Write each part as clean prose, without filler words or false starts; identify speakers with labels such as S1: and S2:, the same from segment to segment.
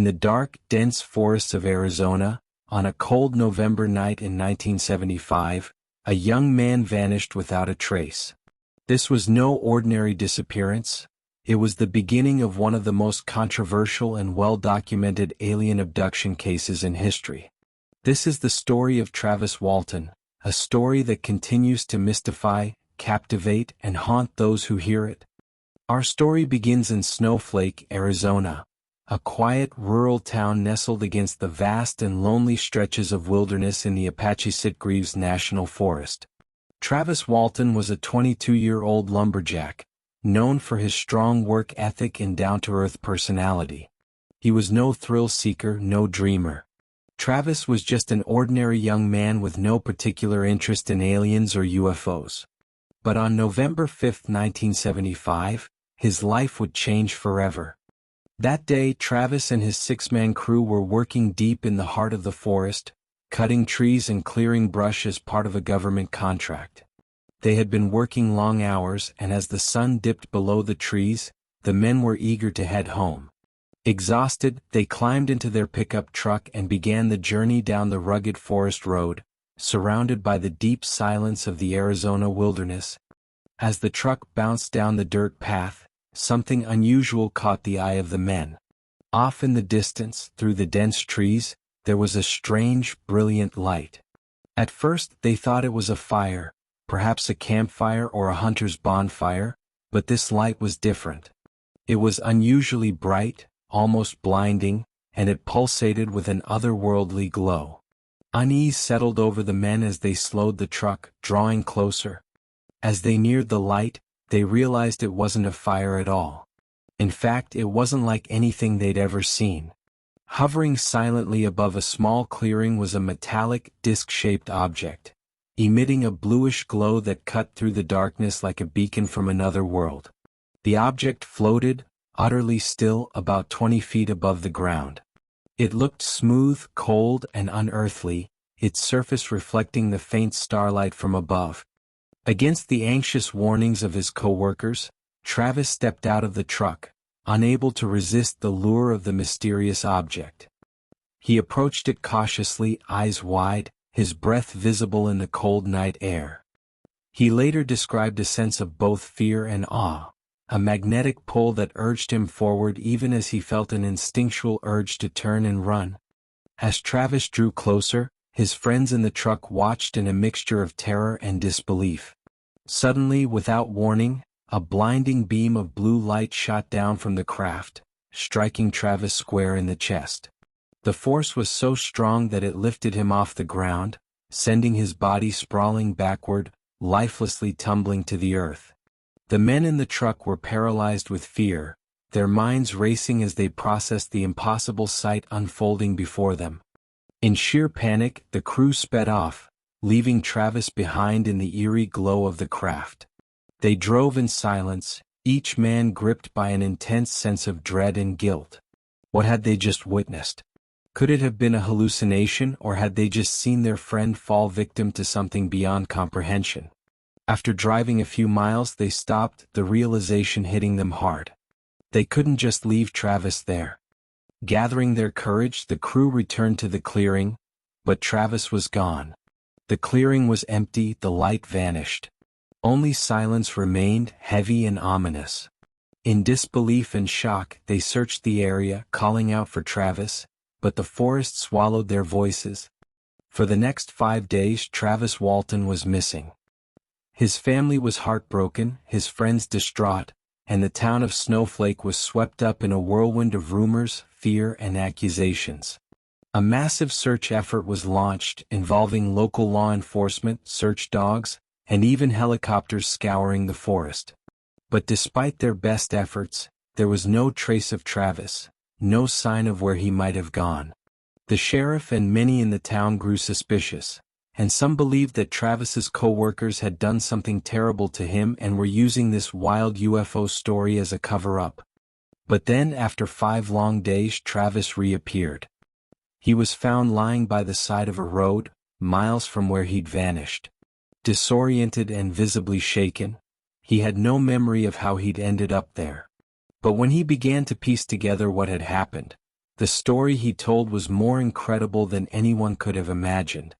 S1: In the dark, dense forests of Arizona, on a cold November night in 1975, a young man vanished without a trace. This was no ordinary disappearance. It was the beginning of one of the most controversial and well-documented alien abduction cases in history. This is the story of Travis Walton, a story that continues to mystify, captivate, and haunt those who hear it. Our story begins in Snowflake, Arizona, a quiet rural town nestled against the vast and lonely stretches of wilderness in the Apache Sitgreaves National Forest. Travis Walton was a 22-year-old lumberjack, known for his strong work ethic and down-to-earth personality. He was no thrill-seeker, no dreamer. Travis was just an ordinary young man with no particular interest in aliens or UFOs. But on November 5, 1975, his life would change forever. That day, Travis and his six-man crew were working deep in the heart of the forest, cutting trees and clearing brush as part of a government contract. They had been working long hours, and as the sun dipped below the trees, the men were eager to head home. Exhausted, they climbed into their pickup truck and began the journey down the rugged forest road, surrounded by the deep silence of the Arizona wilderness. As the truck bounced down the dirt path, something unusual caught the eye of the men. Off in the distance, through the dense trees, there was a strange, brilliant light. At first, they thought it was a fire, perhaps a campfire or a hunter's bonfire, but this light was different. It was unusually bright, almost blinding, and it pulsated with an otherworldly glow. Unease settled over the men as they slowed the truck, drawing closer. As they neared the light, they realized it wasn't a fire at all. In fact, it wasn't like anything they'd ever seen. Hovering silently above a small clearing was a metallic, disc-shaped object, emitting a bluish glow that cut through the darkness like a beacon from another world. The object floated, utterly still, about 20 feet above the ground. It looked smooth, cold, and unearthly, its surface reflecting the faint starlight from above. Against the anxious warnings of his co-workers, Travis stepped out of the truck, unable to resist the lure of the mysterious object. He approached it cautiously, eyes wide, his breath visible in the cold night air. He later described a sense of both fear and awe, a magnetic pull that urged him forward even as he felt an instinctual urge to turn and run. As Travis drew closer, his friends in the truck watched in a mixture of terror and disbelief. Suddenly, without warning, a blinding beam of blue light shot down from the craft, striking Travis square in the chest. The force was so strong that it lifted him off the ground, sending his body sprawling backward, lifelessly tumbling to the earth. The men in the truck were paralyzed with fear, their minds racing as they processed the impossible sight unfolding before them. In sheer panic, the crew sped off, leaving Travis behind in the eerie glow of the craft. They drove in silence, each man gripped by an intense sense of dread and guilt. What had they just witnessed? Could it have been a hallucination, or had they just seen their friend fall victim to something beyond comprehension? After driving a few miles, they stopped, the realization hitting them hard. They couldn't just leave Travis there. Gathering their courage, the crew returned to the clearing, but Travis was gone. The clearing was empty, the light vanished. Only silence remained, heavy and ominous. In disbelief and shock, they searched the area, calling out for Travis, but the forest swallowed their voices. For the next 5 days, Travis Walton was missing. His family was heartbroken, his friends distraught, and the town of Snowflake was swept up in a whirlwind of rumors, fear, and accusations. A massive search effort was launched, involving local law enforcement, search dogs, and even helicopters scouring the forest. But despite their best efforts, there was no trace of Travis, no sign of where he might have gone. The sheriff and many in the town grew suspicious, and some believed that Travis's co-workers had done something terrible to him and were using this wild UFO story as a cover-up. But then, after 5 long days, Travis reappeared. He was found lying by the side of a road, miles from where he'd vanished. Disoriented and visibly shaken, he had no memory of how he'd ended up there. But when he began to piece together what had happened, The story he told was more incredible than anyone could have imagined.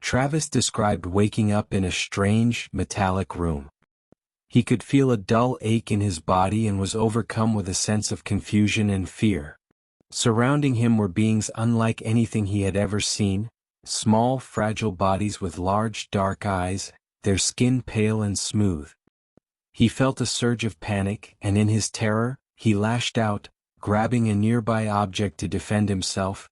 S1: Travis described waking up in a strange, metallic room. He could feel a dull ache in his body and was overcome with a sense of confusion and fear. Surrounding him were beings unlike anything he had ever seen, small, fragile bodies with large, dark eyes, their skin pale and smooth. He felt a surge of panic, and in his terror, he lashed out, grabbing a nearby object to defend himself.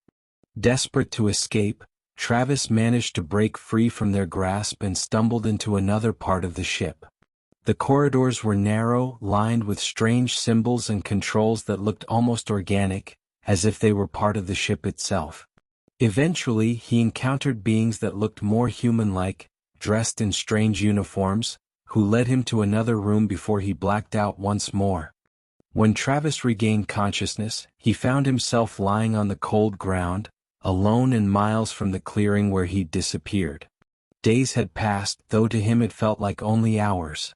S1: Desperate to escape, Travis managed to break free from their grasp and stumbled into another part of the ship. The corridors were narrow, lined with strange symbols and controls that looked almost organic, as if they were part of the ship itself. Eventually, he encountered beings that looked more human-like, dressed in strange uniforms, who led him to another room before he blacked out once more. When Travis regained consciousness, he found himself lying on the cold ground, alone and miles from the clearing where he'd disappeared. Days had passed, though to him it felt like only hours.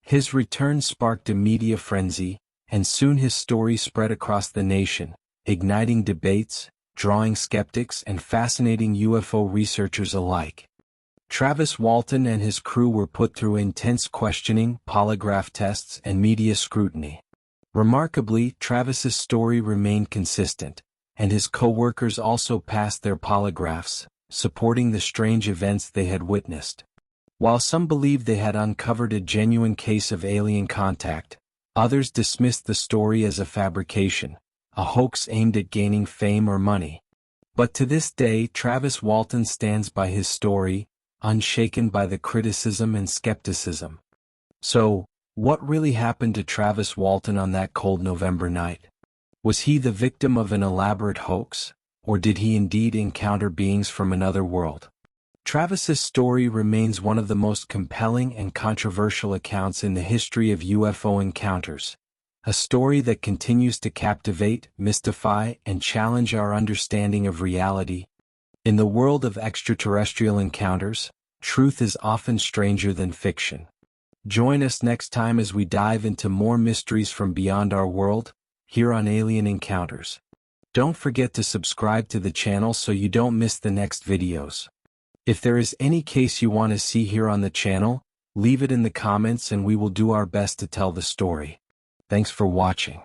S1: His return sparked a media frenzy, and soon his story spread across the nation, igniting debates, drawing skeptics and fascinating UFO researchers alike. Travis Walton and his crew were put through intense questioning, polygraph tests, and media scrutiny. Remarkably, Travis's story remained consistent, and his co-workers also passed their polygraphs, supporting the strange events they had witnessed. While some believed they had uncovered a genuine case of alien contact, others dismissed the story as a fabrication, a hoax aimed at gaining fame or money. But to this day, Travis Walton stands by his story, unshaken by the criticism and skepticism. So, what really happened to Travis Walton on that cold November night? Was he the victim of an elaborate hoax, or did he indeed encounter beings from another world? Travis's story remains one of the most compelling and controversial accounts in the history of UFO encounters, a story that continues to captivate, mystify, and challenge our understanding of reality. In the world of extraterrestrial encounters, truth is often stranger than fiction. Join us next time as we dive into more mysteries from beyond our world, here on Alien Encounters. Don't forget to subscribe to the channel so you don't miss the next videos. If there is any case you want to see here on the channel, leave it in the comments and we will do our best to tell the story. Thanks for watching.